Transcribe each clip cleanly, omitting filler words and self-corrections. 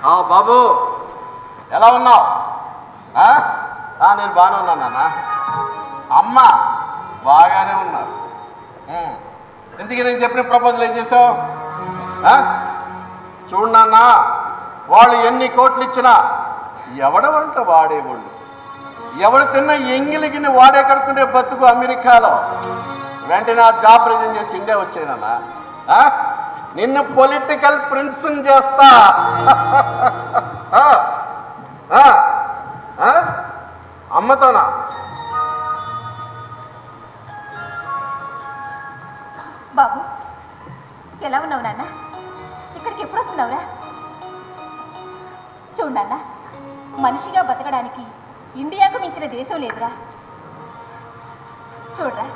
బాబు ఎలా ఉన్నావు? నేను బాగానే ఉన్నాను నాన్న. అమ్మ బాగానే ఉన్నారు. ఇందుకే నేను చెప్పిన ప్రపోజల్ ఏం చేసావు? చూడు నాన్న, వాళ్ళు ఎన్ని కోట్లు ఇచ్చినా ఎవడ వంట వాడేవాళ్ళు, ఎవడు తిన్న ఎంగిలిగిని వాడే కడుక్కునే బతుకు అమెరికాలో. వెంటనే ఆ జాబ్ రిజైన్ చేసి ఇండియా వచ్చానన్నా. నిన్ను పొలిటికల్ ప్రిన్స్ని చేస్తా. అమ్మతోనా? బాబు ఎలా ఉన్నావు నాన్న? ఇక్కడికి ఎప్పుడు వస్తున్నావురా? చూడు నాన్న, మనిషిగా బతకడానికి ఇండియాకు మించిన దేశం లేదురా. చూడరా,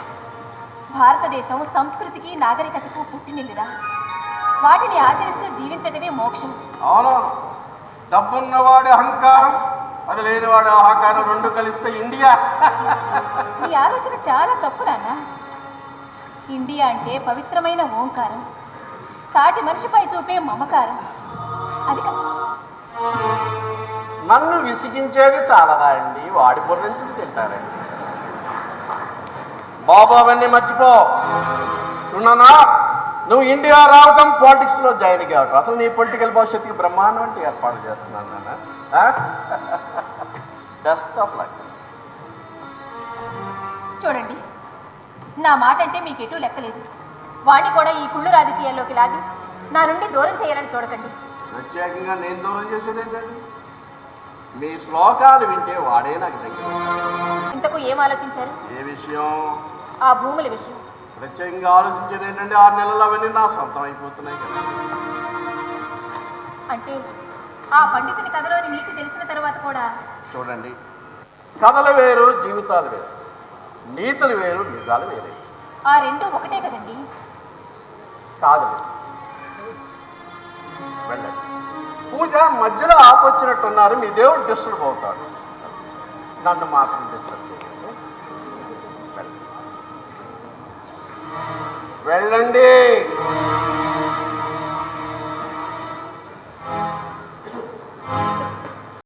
భారతదేశం సంస్కృతికి నాగరికతకు పుట్టినిల్లురా. వాటిని ఆచరిస్తూ జీవించటమే మోక్షం. అవును, డబ్బున్నవాడి అహంకారం, అది లేనివాడి అహంకారం రెండు కలిపితే ఇండియా. నీ ఆలోచన చాలా తప్పు నాన్న. ఇండియా అంటే పవిత్రమైన ఓంకారం, సాటి మనిషిపై చూపే మమకారం. అది నన్ను విసిగించేది చాలదా అండి? వాడి బుర్రెందుకు తింటారండి బాబు? అవన్నీ మర్చిపో. ఉన్నానా? నువ్వు ఇండియా రావటం, పాలిటిక్స్లో జాయిన్ కావటం, అసలు నీ పొలిటికల్ భవిష్యత్తుకి బ్రహ్మాండం అంటే ఏర్పాటు చేస్తున్నాను నాన్న. Best of luck. చూడండి, నా మాట అంటే మీకు ఎటూ లెక్కలేదు. వాణ్ణి కూడా ఈ కుళ్ళు రాజకీయాల్లోకి లాగి నా నుండి దూరం చేయాలని చూడకండి. ప్రత్యేకంగా నేను దూరం చేసేది ఏంటండి? మీ శ్లోకాలు వింటే వాడే నాకు దగ్గర. ఇంతకు ఏం ఆలోచించారు? ఏ విషయం? ఆ భూముల విషయం. ప్రత్యేకంగా ఆలోచించేది ఏంటంటే 6 నెలలు అవన్నీ నా సొంతం అయిపోతున్నాయి కదా. అంటే ఆ పండితుని కథలోని నీతి తెలిసిన తర్వాత కూడా? చూడండి, కథలు వేరు, జీవితాలు వేరు, నీతులు వేరు, నిజాలు వేరే. ఆ రెండు ఒకటే కదండి. కాదు, వెళ్ళండి. పూజ మధ్యలో ఆపొచ్చినట్టున్నారు. మీ దేవుడు డిస్టర్బ్ అవుతాడు, నన్ను మాత్రం డిస్టర్బ్ చేయండి.